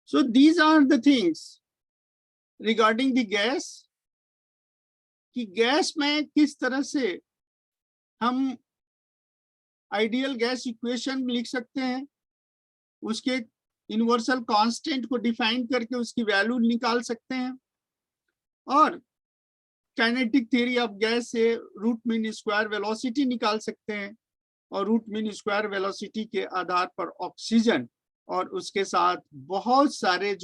So these are the things regarding the gas, कि gas में किस तरह से हम आइडियल गैस इक्वेशन लिख सकते हैं, उसके यूनिवर्सल कांस्टेंट को डिफाइन करके उसकी वैल्यू निकाल सकते हैं, और काइनेटिक थ्योरी ऑफ गैस से रूट मीन स्क्वायर वेलोसिटी निकाल सकते हैं, और रूट मीन स्क्वायर वेलोसिटी के आधार पर ऑक्सीजन और उसके साथ बहुत सारे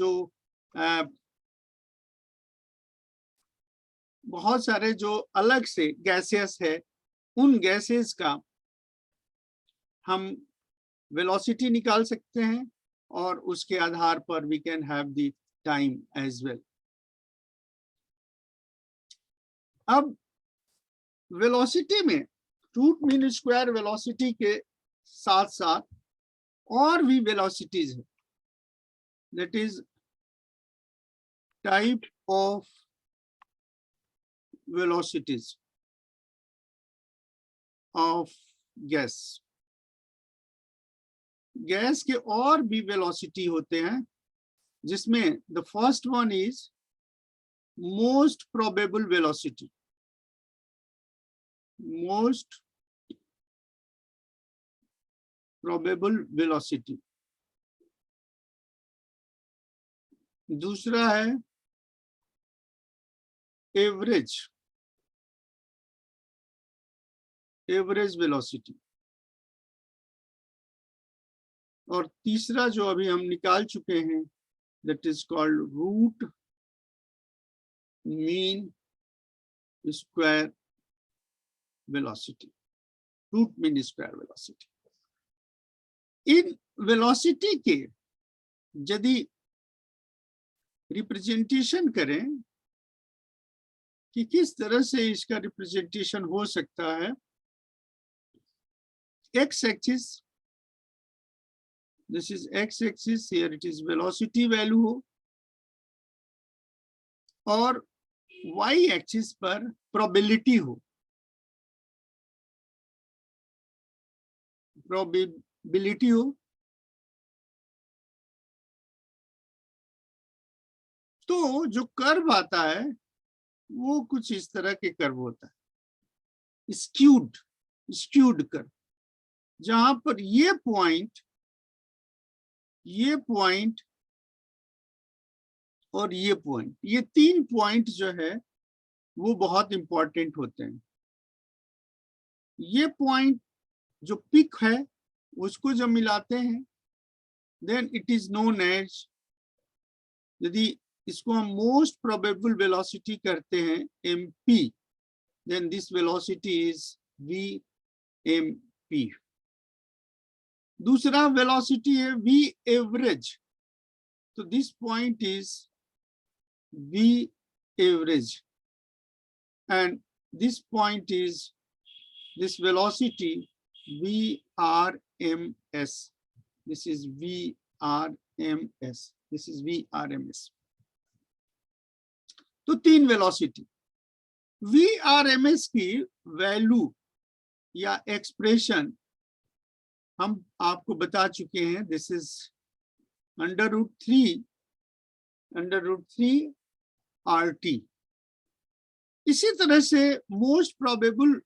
जो अलग से गैसेस है, उन गैसेस का हम वेलोसिटी निकाल सकते हैं, और उसके आधार पर we can have the time as well. अब वेलोसिटी में रूट मीन स्क्वायर वेलोसिटी के साथ साथ और भी वेलोसिटीज है, that is type of velocities of gas. Gas के और भी वेलोसिटी होते हैं, जिसमें the first one is most probable velocity, most probable velocity. दूसरा है एवरेज वेलोसिटी, और तीसरा जो अभी हम निकाल चुके हैं, that is called root mean square velocity, root mean square velocity. इन वेलोसिटी के यदि रिप्रेजेंटेशन करें कि किस तरह से इसका रिप्रेजेंटेशन हो सकता है, x axis, this is x axis, here it is velocity value हो, और वाई एक्सिस पर प्रोबेबिलिटी हो, प्रोबेबिलिटी हो, तो जो कर्व आता है वो कुछ इस तरह के कर्व होता है, स्क्यूड कर्व, जहां पर ये पॉइंट और ये पॉइंट, ये तीन पॉइंट जो है वो बहुत इंपॉर्टेंट होते हैं। ये पॉइंट जो पिक है उसको जब मिलाते हैं, then it is known as, यदि इसको हम मोस्ट प्रोबेबल वेलोसिटी करते हैं mp, then this velocity is vmp। दूसरा वेलोसिटी है v एवरेज, तो this point is v average, and this point is this velocity vrms, this is vrms, this is vrms। तो तीन वेलोसिटी, vrms की value या expression हम आपको बता चुके हैं, दिस इज √3 RT। इसी तरह से मोस्ट प्रोबेबल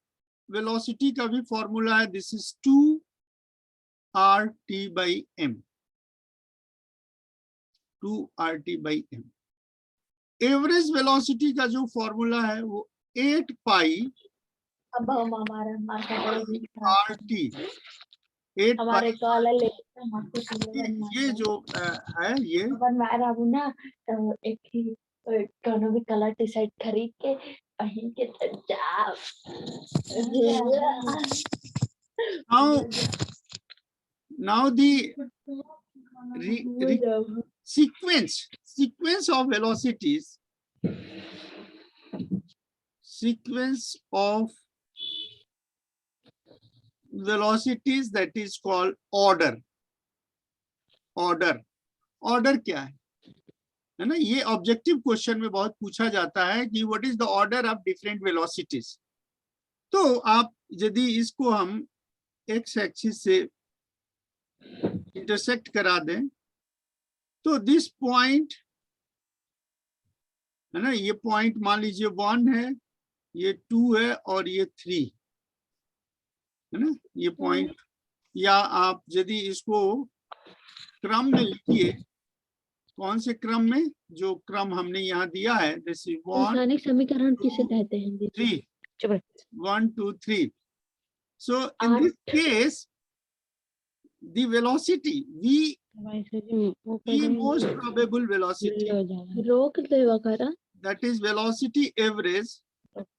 वेलोसिटी का भी फॉर्मूला है, this is 2RT/m, 2RT/m। Average velocity का जो फॉर्मूला है वो 8π अब हम हमारा RT, 8π। ये जो है ये ना एक ही दोनों भी कलर टी शर्ट खरीद के पहन के जाओ। now the sequence of velocities, that is called order क्या है ना, ये ऑब्जेक्टिव क्वेश्चन में बहुत पूछा जाता है कि what is the order of different velocities. तो आप यदि इसको हम एक्स एक्सिस से इंटरसेक्ट करा दें, तो दिस पॉइंट है ना, ये पॉइंट मान लीजिए 1 है, ये 2 है और ये 3 है ना, ये पॉइंट। या आप यदि इसको क्रम में लिखिए, कौन से क्रम में, जो क्रम हमने यहाँ दिया है, दिस इज 1 रासायनिक समीकरण किसे 2 कहते हैं दीदी? 3, 1 2 3. So in आठ। this case, the velocity v most probable velocity, रोक देगा करा that is velocity average,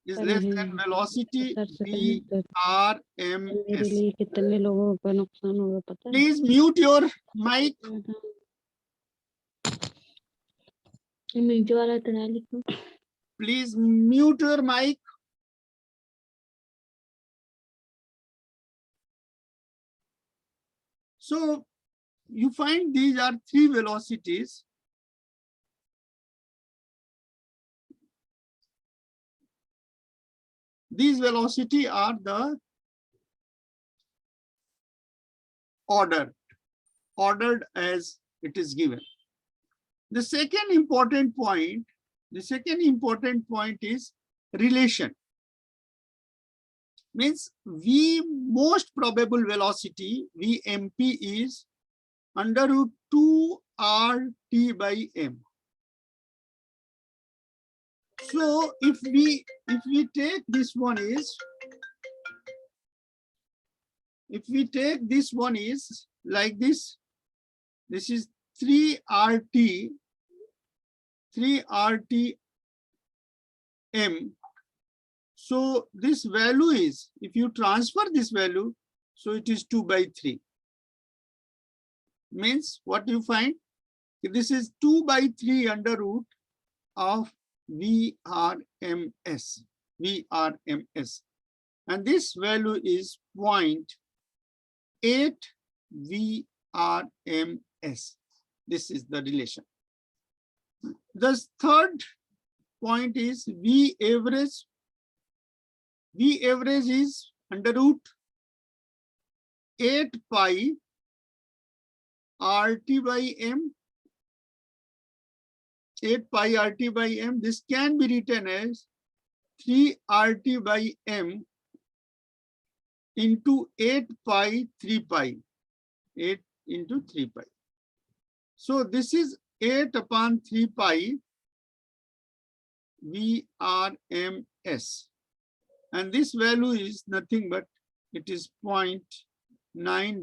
is less than velocity VRMS. कितने लोगों को नुकसान होगा पता है? Please mute your mic. Meet वाला तो नहीं लिखूं। Please mute your mic. So you find these are 3 velocities. These velocity are the ordered as it is given. The second important point is relation. Means V most probable velocity, VMP, is under root 2 RT by M. So if we take this one is, if we take this one is like this, this is 3 RT M. So this value is, if you transfer this value, so it is 2 by 3. Means what you find? This is 2 by 3 under root of VRMS. And this value is 0.8 VRMS. This is the relation. The third point is V average. V average is under root 8 pi RT by M. 8 pi RT by M. This can be written as 3 RT by M into 8 pi 3 pi. 8 into 3 pi. So this is 8 upon 3 pi VRMS. And this value is nothing but it is 0.9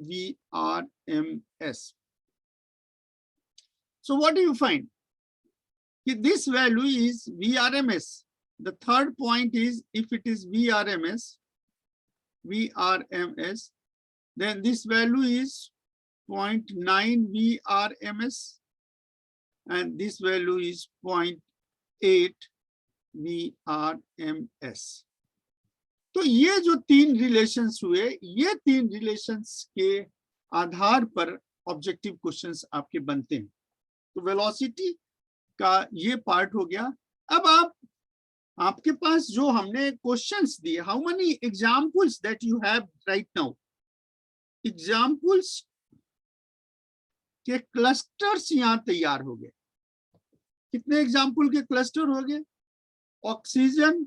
VRMS. So what do you find? This value is VRMS. The third point is, if it is VRMS, then this value is 0.9 VRMS, and this value is 0.8 VRMS. तो ये जो 3 relations हुए, ये 3 relations के आधार पर objective questions आपके बनते हैं। तो वेलोसिटी का ये पार्ट हो गया। अब आपके पास जो हमने क्वेश्चंस दिए, how many examples that you have right now, examples के क्लस्टर्स यहाँ तैयार हो गए। कितने एग्जांपल के क्लस्टर हो गए? Oxygen,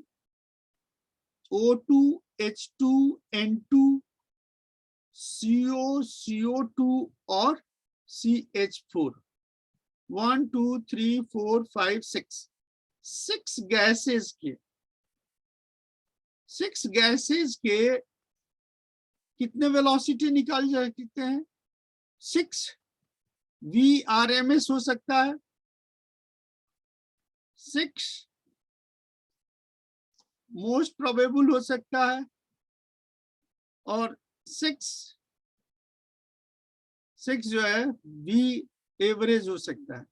O2, H2, N2, CO, CO2 और CH4। 1 2 3 4 5 6 6 गैसेस के कितने वेलोसिटी निकाल सकते हैं? 6 VRMS हो सकता है, 6 मोस्ट प्रोबेबल हो सकता है, और 6 जो है V एवरेज हो सकता है।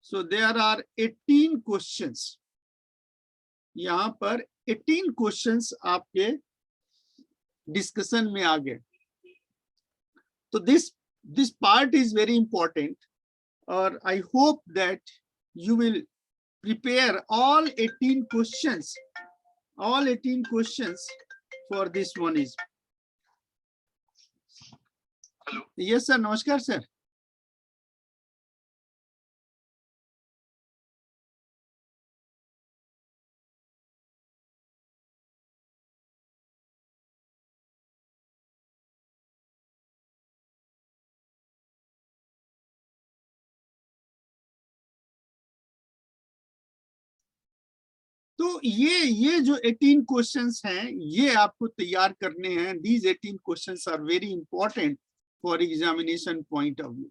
So there are 18 questions. यहाँ पर 18 क्वेश्चंस आपके डिस्कशन में आ गए। तो this part is very important, or I hope that you will prepare all 18 questions for this one is. Hello. Yes sir, namaskar sir. तो ये जो 18 क्वेश्चंस हैं ये आपको तैयार करने हैं. These 18 questions are very important for examination point of view.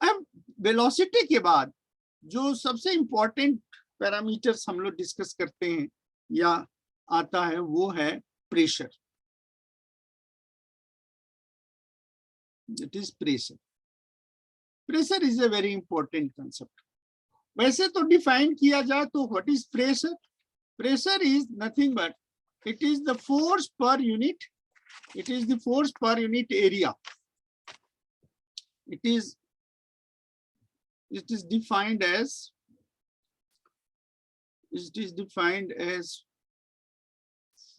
अब वेलोसिटी के बाद जो सबसे इंपॉर्टेंट पैरामीटर्स हम लोग डिस्कस करते हैं या आता है वो है pressure. It is pressure. Pressure is a very important concept. वैसे तो डिफाइन किया जाए तो what is pressure? Pressure is nothing but it is the force per unit. It is the force per unit area. It is defined as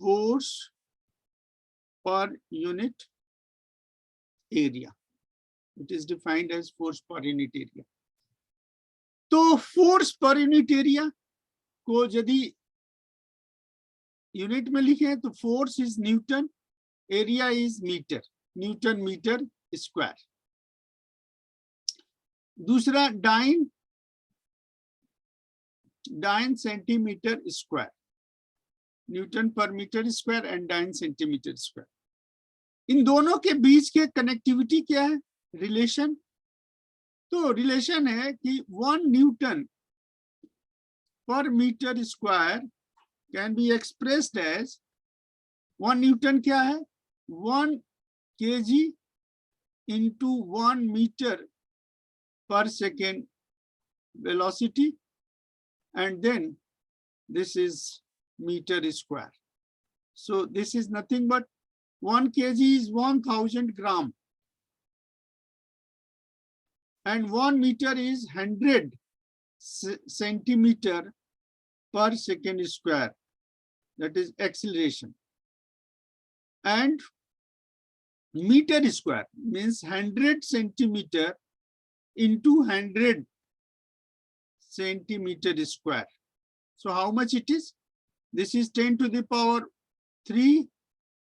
force per unit area. It is defined as force per unit area. तो force per unit area को यदि unit में लिखें तो force is Newton, area is meter, Newton meter square. दूसरा dyne centimetre square, newton per metre square and dyne centimetre square. इन दोनों के बीच के कनेक्टिविटी क्या है? रिलेशन. तो रिलेशन है कि 1 newton per metre square can be expressed as 1 newton क्या है? 1 kg into 1 meter per second velocity, and then this is meter square. So this is nothing but 1 kg is 1000 gram and 1 meter is 100 centimeter per second square. That is acceleration. And meter square means 100 centimeter into 100 centimeter square. So how much it is? This is 10 to the power 3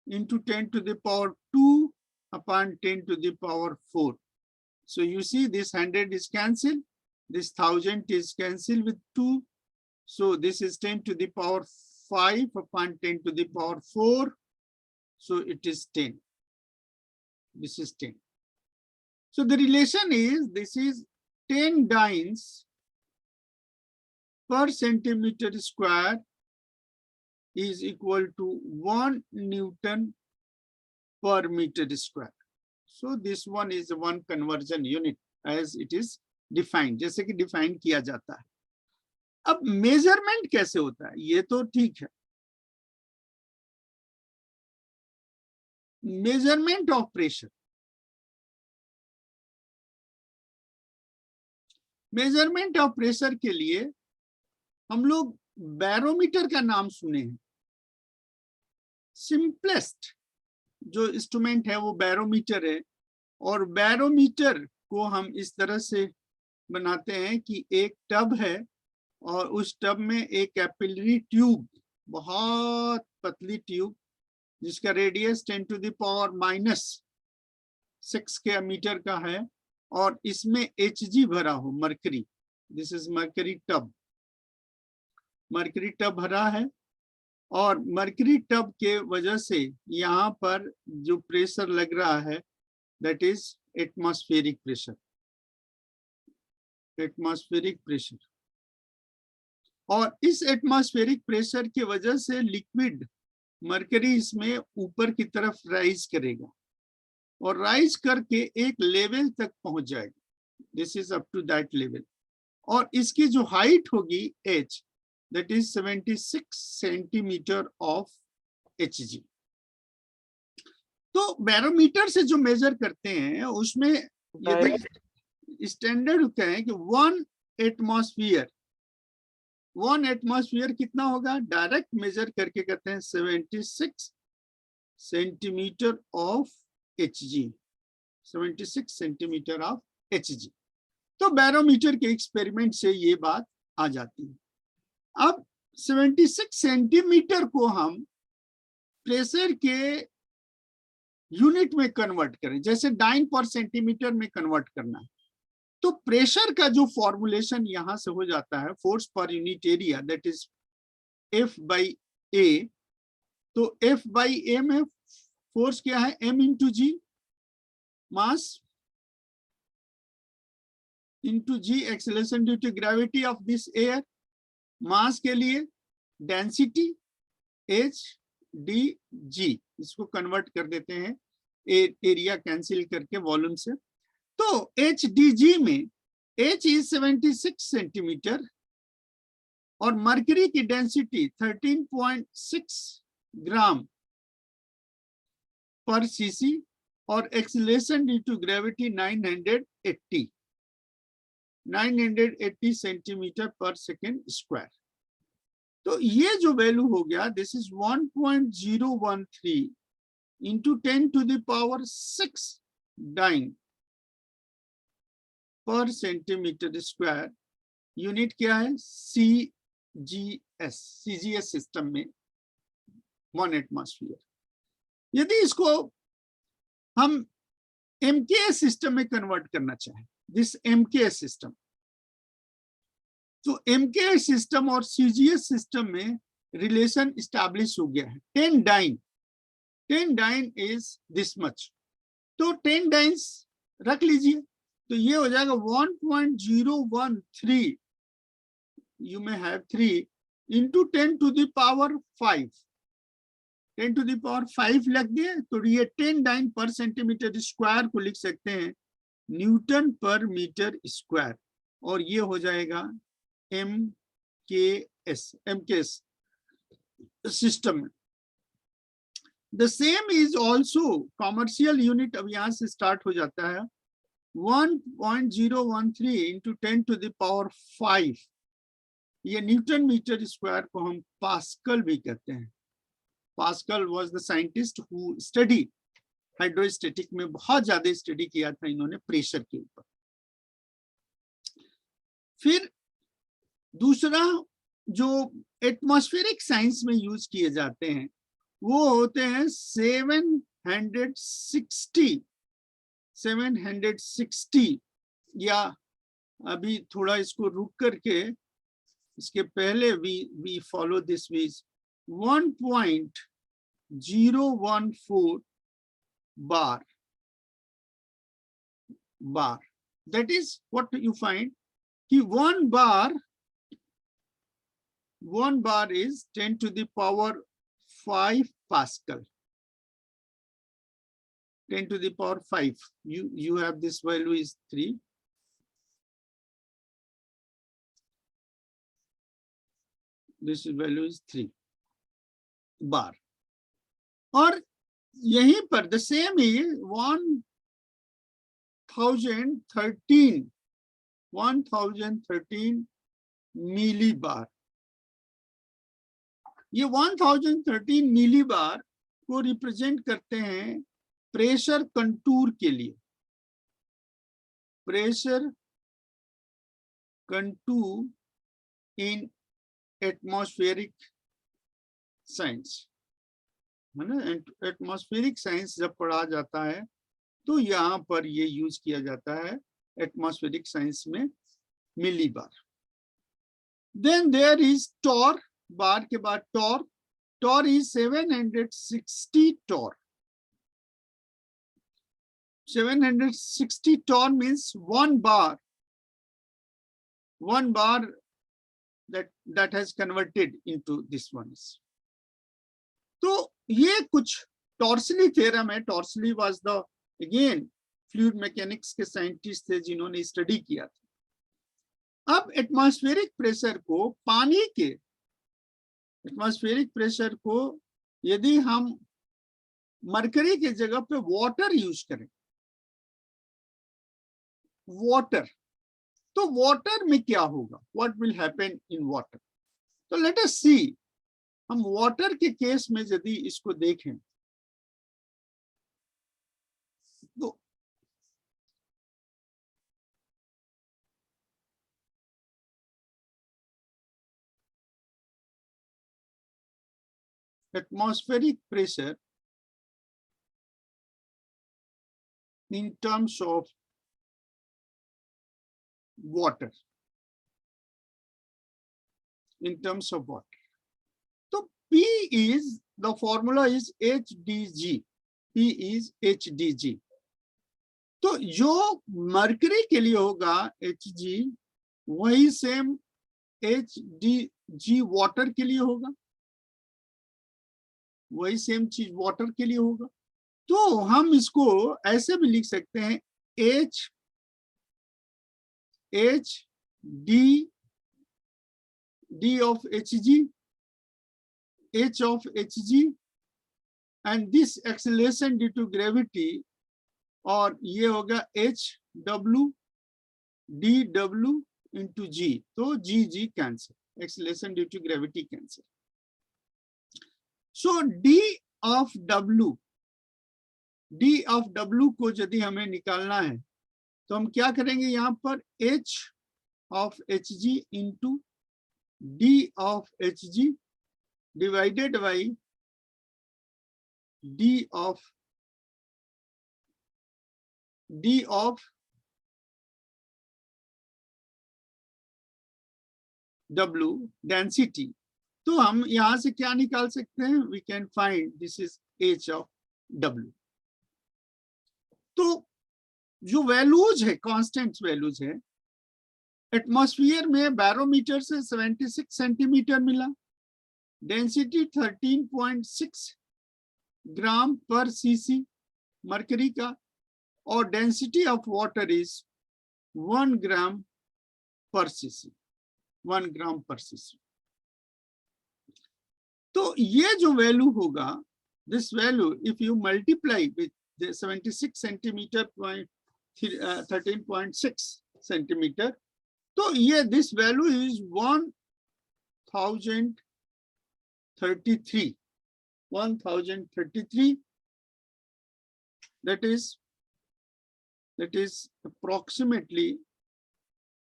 into 10 to the power 2 upon 10 to the power 4. So you see this 100 is cancelled, this 1000 is cancelled with 2. So this is 10 to the power 5 upon 10 to the power 4. So it is 10. This is 10. So the relation is, this is 10 dynes per centimeter square is equal to 1 Newton per meter square. So this one is one conversion unit as it is defined, जैसे कि define किया जाता है. अब measurement कैसे होता है? ये तो ठीक है. Measurement of pressure. Measurement of pressure के लिए हम लोग बैरोमीटर का नाम सुने हैं. सिंपलेस्ट जो इंस्ट्रूमेंट है वो बैरोमीटर है. और बैरोमीटर को हम इस तरह से बनाते हैं कि एक टब है और उस टब में एक कैपिलरी ट्यूब, बहुत पतली ट्यूब जिसका रेडियस 10 to the power -6 के मीटर का है और इसमें Hg भरा हो, mercury. This is mercury tub. Mercury tub भरा है और मरकरी टब के वजह से यहाँ पर जो प्रेशर लग रहा है that is atmospheric pressure. Atmospheric pressure. और इस एटमॉस्फेरिक प्रेशर की वजह से लिक्विड मरकरी इसमें ऊपर की तरफ राइज करेगा और राइज करके एक लेवल तक पहुंच जाएगा. This is up to that level. और इसकी जो हाइट होगी h, that is 76 centimetre of Hg. तो बैरोमीटर से जो मेजर करते हैं उसमें यदि स्टैंडर्ड होता है कि 1 एटमॉस्फेयर कितना होगा? डायरेक्ट मेजर करके कहते हैं 76 centimetre of Hg. 76 centimetre of Hg. तो बैरोमीटर के एक्सपेरिमेंट से ये बात आ जाती है. अब 76 सेंटीमीटर को हम प्रेशर के यूनिट में कन्वर्ट करें, जैसे डाइन पर सेंटीमीटर में कन्वर्ट करना है. तो प्रेशर का जो फॉर्मुलेशन यहां से हो जाता है, force per unit area, that is F by A. तो F बाई ए में फोर्स क्या है, M into G, mass into G acceleration due to gravity of this air. Mass के लिए डेंसिटी H डी जी, इसको convert कर देते हैं एरिया कैंसिल करके वॉल्यूम से। तो H डी जी में H इज 76 सेंटीमीटर और मर्करी की डेंसिटी 13.6 ग्राम पर सीसी और acceleration due to gravity 980 centimetre per second square. तो ये जो वैल्यू हो गया, this is 1.013 into 10 to the power 6 dyne per centimetre square. Unit क्या है, सीजीएस सिस्टम में 1 एटमॉस्फेयर। यदि इसको हम एमकेएस सिस्टम में कन्वर्ट करना चाहें, दिस एमकेएस सिस्टम, तो एमकेएस सिस्टम और सीजीएस सिस्टम में रिलेशन स्टैब्लिश हो गया है। 10 डाइन इज दिस मच, तो 10 डाइन्स रख लीजिए, तो ये हो जाएगा 1.013, you may have 3 into 10 to the power 5, 10 to the power 5 लग दिए, तो ये 10 डाइन पर सेंटीमीटर स्क्वायर को लिख सकते हैं न्यूटन पर मीटर स्क्वायर, और ये हो जाएगा MKS system. The same is also commercial unit, अब यहां से स्टार्ट हो जाता है 1.013 इंटू 10 टू द पावर 5, ये न्यूटन मीटर स्क्वायर को हम पास्कल भी कहते हैं। Pascal was the scientist who study hydrostatic में, बहुत ज्यादा स्टडी किया था इन्होंने प्रेशर के ऊपर। फिर दूसरा जो एटमॉस्फेरिक साइंस में यूज किए जाते हैं वो होते हैं 760, या अभी थोड़ा इसको रुक करके इसके पहले we follow this weighs 1.014 bar, that is what you find कि 1 बार is 10 to the power 5 Pascal, 10 to the power 5. You have this value is 3. This value is 3 bar. और यहीं पर the same is 1013 millibar. ये 1013 millibar को represent करते हैं pressure contour के लिए, प्रेशर कंटूर इन एटमॉस्फेरिक साइंस, है ना। एटमॉस्फेरिक साइंस जब पढ़ा जाता है तो यहाँ पर ये यूज किया जाता है एटमॉस्फेरिक साइंस में millibar. Then there is torr, bar के बाद torr is 760 torr. 760 torr means 1 bar that has converted into this ones. तो ये कुछ टॉर्सली थ्योरम है। Torricelli was the again fluid mechanics के साइंटिस्ट थे जिन्होंने स्टडी किया था। अब एटमॉस्फेरिक प्रेशर को, पानी के एटमॉस्फेरिक प्रेशर को यदि हम मरकरी के जगह पे वाटर यूज करें, वाटर, तो वाटर में क्या होगा, what will happen in water. तो लेट अस सी, हम वाटर के केस में यदि इसको देखें तो atmospheric pressure in terms of water, in terms of water. So P is, the formula is HDG. P is HDG. तो जो मरकरी के लिए होगा Hg, वही सेम HDG वाटर के लिए होगा, वही सेम चीज वाटर के लिए होगा। तो हम इसको ऐसे भी लिख सकते हैं D of Hg, H of Hg, and this acceleration due to gravity, और ये होगा HW DW into G, तो G cancel, acceleration due to gravity cancel. So D of W को यदि हमें निकालना है तो हम क्या करेंगे, यहाँ पर H of Hg into D of Hg divided by D of W density. तो हम यहां से क्या निकाल सकते हैं, we can find this is H of W. तो जो वैल्यूज है, कांस्टेंट वैल्यूज है, एटमॉस्फेयर में बैरोमीटर से 76 सेंटीमीटर मिला, density 13.6 gram per CC mercury का, और density of water is 1 gram per CC, 1 gram per CC. तो ये जो वैल्यू होगा, this value if you multiply with 76 centimetre 13.6 centimetre, तो ये this value is 1033, that is approximately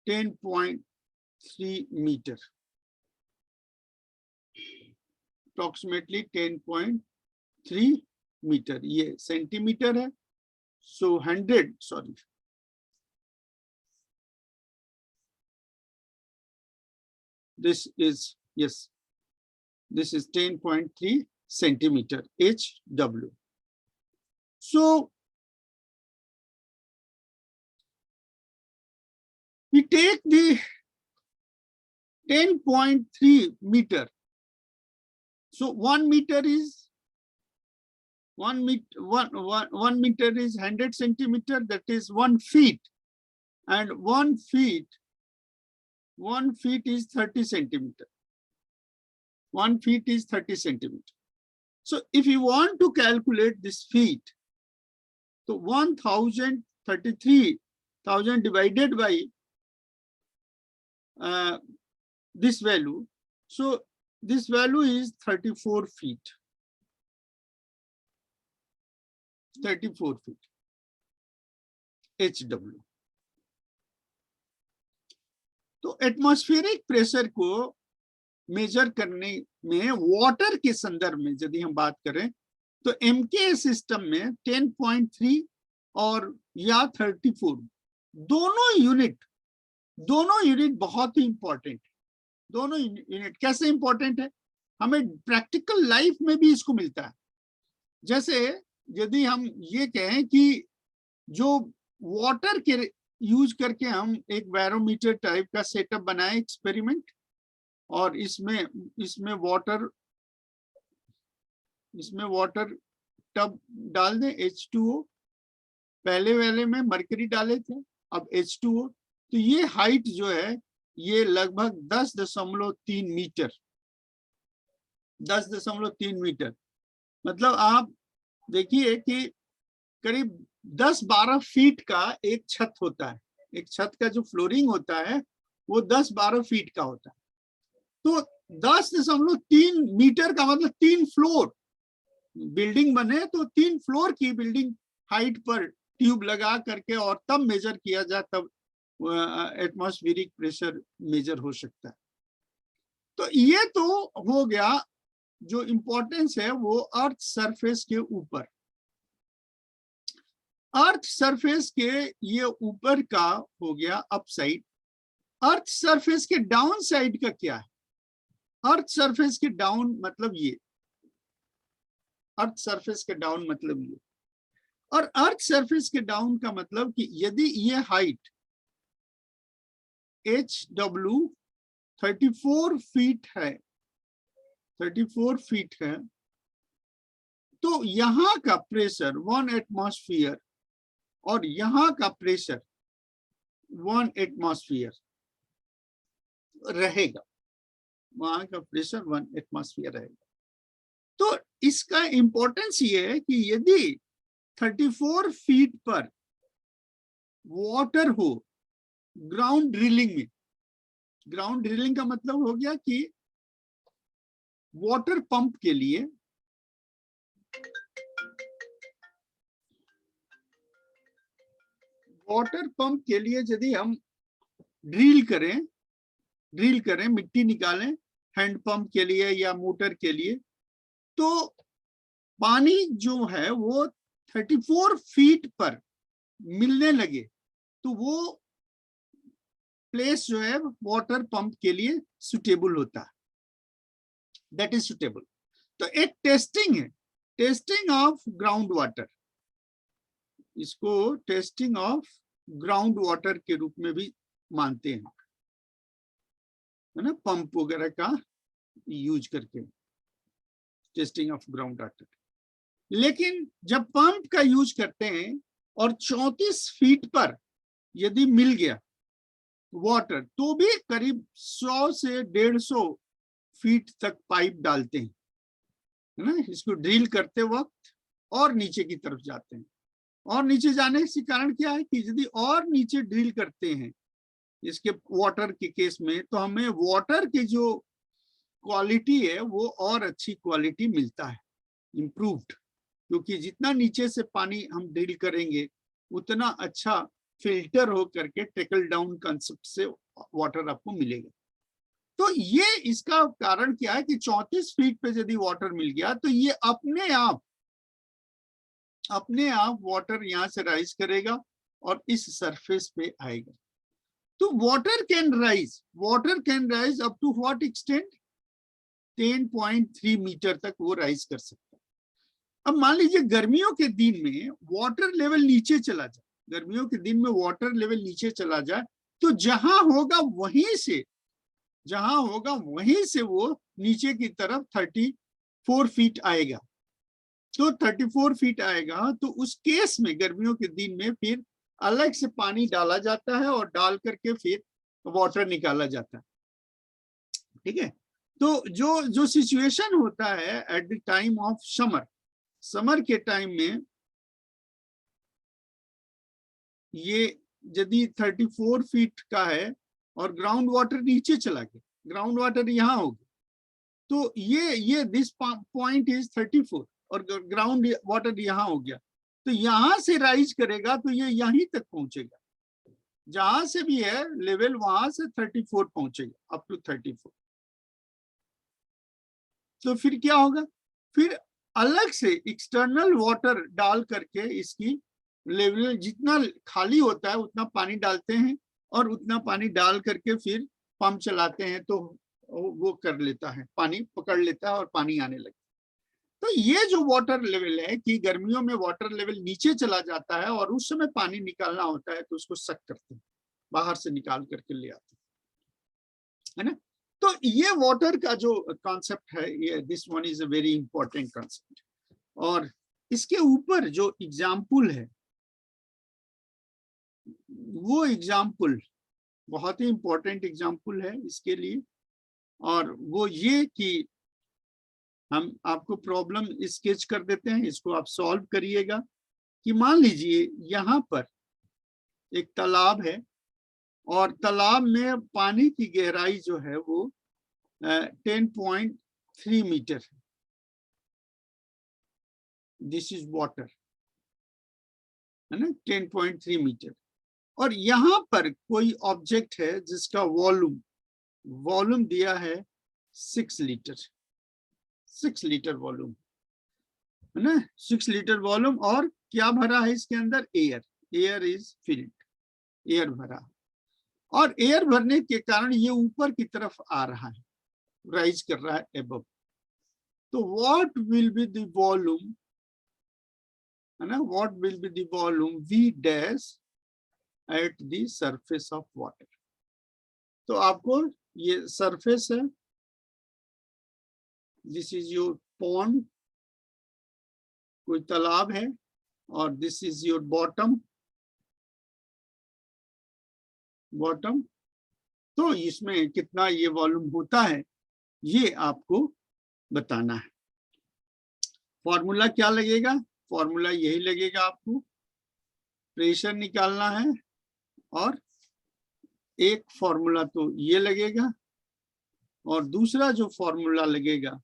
10.3 meter, approximately 10.3 metre. ये centimetre है, so 100, sorry, this is, yes, this is 10.3 centimeter HW. So we take the 10.3 meter. So 1 meter is 1 meter is 100 centimeter, that is 1 feet, and 1 feet is 30 centimeter. 1 feet is 30 centimeter. So if you want to calculate this feet, so 1033,000 divided by this value, so this value is 34 feet. 34 feet HW. तो atmospheric pressure को major करने में water के संदर्भ में यदि हम बात करें तो एमके सिस्टम में 10.3 और या 34 दोनों यूनिट बहुत ही इंपॉर्टेंट है। दोनों यूनिट कैसे इंपॉर्टेंट है, हमें प्रैक्टिकल लाइफ में भी इसको मिलता है। जैसे यदि हम ये कहें कि जो वाटर के यूज करके हम एक बैरोमीटर टाइप का सेटअप बनाए एक्सपेरिमेंट, और इसमें वाटर टब डाल दें H2O, पहले वाले में मरकरी डाले थे, अब H2O, तो ये हाइट जो है ये लगभग 10.3 मीटर, 10.3 मीटर, मतलब आप देखिए कि करीब 10-12 फीट का एक छत होता है। एक छत का जो फ्लोरिंग होता है वो 10-12 फीट का होता है। तो 10.3 मीटर का मतलब 3 फ्लोर बिल्डिंग बने, तो 3 फ्लोर की बिल्डिंग हाइट पर ट्यूब लगा करके और तब मेजर किया जाए, तब एटमॉस्फेरिक प्रेशर मेजर हो सकता है। तो ये तो हो गया, जो इंपॉर्टेंस है वो अर्थ सरफेस के ऊपर, अर्थ सरफेस के ये ऊपर का हो गया अपसाइड, अर्थ सरफेस के डाउन साइड का क्या है? अर्थ सरफेस के डाउन मतलब ये, अर्थ सरफेस के डाउन मतलब ये, और अर्थ सरफेस के डाउन का मतलब कि यदि ये हाइट HW 34 फीट है, 34 फीट है, तो यहां का प्रेशर 1 एटमॉस्फेयर और यहां का प्रेशर 1 एटमॉस्फेयर रहेगा, वहां का प्रेशर 1 एटमॉस्फेयर रहेगा। तो इसका इंपॉर्टेंस ये है कि यदि 34 फीट पर वाटर हो ग्राउंड ड्रिलिंग में, ग्राउंड ड्रिलिंग का मतलब हो गया कि वाटर पंप के लिए यदि हम ड्रिल करें, मिट्टी निकालें हैंड पंप के लिए या मोटर के लिए, तो पानी जो है वो 34 फीट पर मिलने लगे तो वो प्लेस जो है वाटर पंप के लिए सुटेबल होता है, दैट इज सुटेबल। तो एक टेस्टिंग है, टेस्टिंग ऑफ ग्राउंड वाटर, इसको टेस्टिंग ऑफ ग्राउंड वाटर के रूप में भी मानते हैं, है ना, पंप वगैरह का यूज करके टेस्टिंग ऑफ ग्राउंड वाटर। लेकिन जब पंप का यूज करते हैं और 34 फीट पर यदि मिल गया वाटर, तो भी करीब 100 से 150 फीट तक पाइप डालते हैं, है ना, इसको ड्रिल करते वक्त, और नीचे की तरफ जाते हैं। और नीचे जाने के कारण क्या है कि यदि और नीचे ड्रिल करते हैं इसके वाटर के केस में, तो हमें वाटर की जो क्वालिटी है वो और अच्छी क्वालिटी मिलता है, इम्प्रूव्ड, क्योंकि जितना नीचे से पानी हम ड्रिल करेंगे उतना अच्छा फिल्टर हो करके ट्रिकल डाउन कंसेप्ट से वाटर आपको मिलेगा। तो ये इसका कारण क्या है कि 34 फीट पे यदि वाटर मिल गया तो ये अपने आप वाटर यहां से राइज करेगा और इस सरफेस पे आएगा। तो water can rise up to what extent, 10.3 metre तक वो राइज कर सकता है। अब मान लीजिए गर्मियों के दिन में वाटर लेवल नीचे चला जाए, गर्मियों के दिन में वाटर लेवल नीचे चला जाए, तो जहां होगा वहीं से वो नीचे की तरफ 34 फीट आएगा। तो 34 फीट आएगा, तो उस केस में गर्मियों के दिन में फिर अलग से पानी डाला जाता है और डाल करके फिर वाटर निकाला जाता है, ठीक है। तो जो सिचुएशन होता है at the time of summer के टाइम में, ये यदि 34 फीट का है और ग्राउंड वाटर नीचे चला गया, ग्राउंड वाटर यहाँ हो गया, तो ये दिस पॉइंट इज 34 और ग्राउंड वाटर यहाँ हो गया, तो यहां से राइज करेगा तो ये यहीं तक पहुंचेगा, जहां से भी है लेवल वहां से 34 पहुंचेगा, अप टू 34। तो फिर क्या होगा, फिर अलग से एक्सटर्नल वाटर डाल करके इसकी लेवल जितना खाली होता है उतना पानी डालते हैं, और उतना पानी डाल करके फिर पंप चलाते हैं तो वो कर लेता है, पानी पकड़ लेता है और पानी आने लगता है। तो ये जो वाटर लेवल है कि गर्मियों में वाटर लेवल नीचे चला जाता है और उस समय पानी निकालना होता है तो उसको सक करते हैं, बाहर से निकाल करके ले आते हैं, है ना। तो ये वाटर का जो कॉन्सेप्ट है, ये this one is a very important concept. और इसके ऊपर जो एग्जाम्पल है, वो एग्जाम्पल बहुत ही इंपॉर्टेंट एग्जाम्पल है इसके लिए, और वो ये कि हम आपको प्रॉब्लम स्केच कर देते हैं, इसको आप सॉल्व करिएगा। कि मान लीजिए यहाँ पर एक तालाब है और तालाब में पानी की गहराई जो है वो 10.3 मीटर है, दिस इज वाटर, है ना, 10.3 मीटर। और यहाँ पर कोई ऑब्जेक्ट है जिसका वॉल्यूम दिया है 6 लीटर, 6 लीटर वॉल्यूम, है ना, 6 लीटर वॉल्यूम। और क्या भरा है इसके अंदर, एयर इज फिल्ड, एयर भरा। और एयर भरने के कारण ये ऊपर की तरफ आ रहा है, राइज कर रहा है एबव। तो what will be the volume, है ना, what will be the volume we dash at the surface of water. तो आपको ये सरफेस है, दिस इज योर पॉन्ड, कोई तालाब है, और this is your bottom, bottom. तो इसमें कितना ये वॉल्यूम होता है ये आपको बताना है। फॉर्मूला क्या लगेगा? फॉर्मूला यही लगेगा, आपको प्रेशर निकालना है, और एक फॉर्मूला तो ये लगेगा, और दूसरा जो फॉर्मूला लगेगा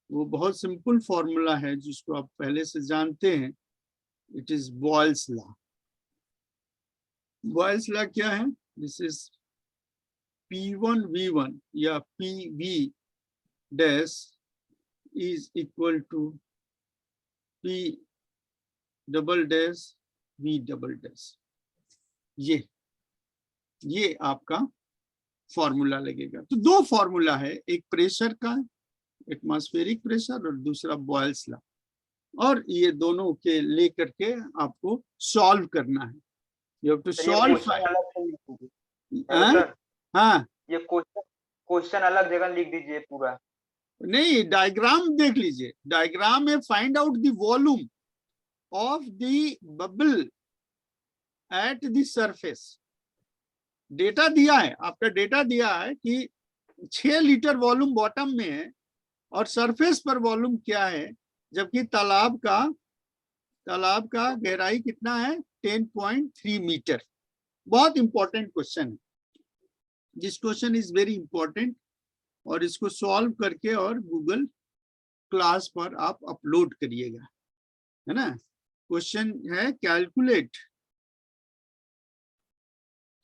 वो बहुत सिंपल फॉर्मूला है जिसको आप पहले से जानते हैं, it is Boyle's law. Boyle's law क्या है? दिस इज P1V1 या PV dash is equal to P double dash V double dash. ये आपका फॉर्मूला लगेगा। तो दो फॉर्मूला है, एक प्रेशर का, एटमॉस्फेरिक प्रेशर, और दूसरा बॉयल्स लॉ, और ये दोनों के लेकर के आपको सॉल्व करना है। You have to solve. हाँ, ये क्वेश्चन अलग जगह लिख दीजिए पूरा। नहीं, डायग्राम देख लीजिए। डायग्राम में find out the volume of the bubble at the surface. Data दिया है, आपका डेटा दिया है कि 6 लीटर वॉल्यूम बॉटम में है, और सरफेस पर वॉल्यूम क्या है, जबकि तालाब का गहराई कितना है? 10.3 मीटर। बहुत इंपॉर्टेंट क्वेश्चन है, this question is very important, और इसको सॉल्व करके और गूगल क्लास पर आप अपलोड करिएगा, है ना। क्वेश्चन है, calculate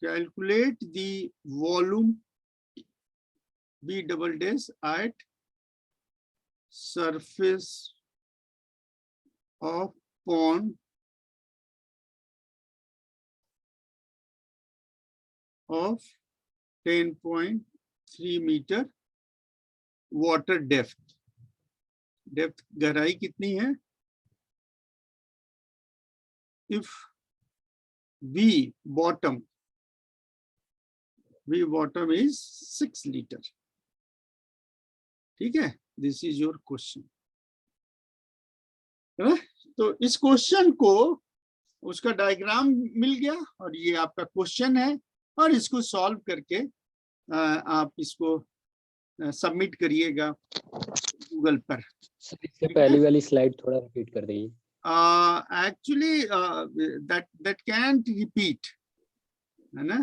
the volume B double dash at surface of pond of 10.3 meter, water depth गहराई कितनी है? if V bottom is 6 liter। ठीक है, दिस इज योर क्वेश्चन, है ना। तो इस क्वेश्चन को, उसका डायग्राम मिल गया, और ये आपका क्वेश्चन है, और इसको सॉल्व करके आप इसको सबमिट करिएगा गूगल पर। इससे पहली वाली स्लाइड थोड़ा रिपीट कर दीजिए। एक्चुअली that can't repeat, है ना।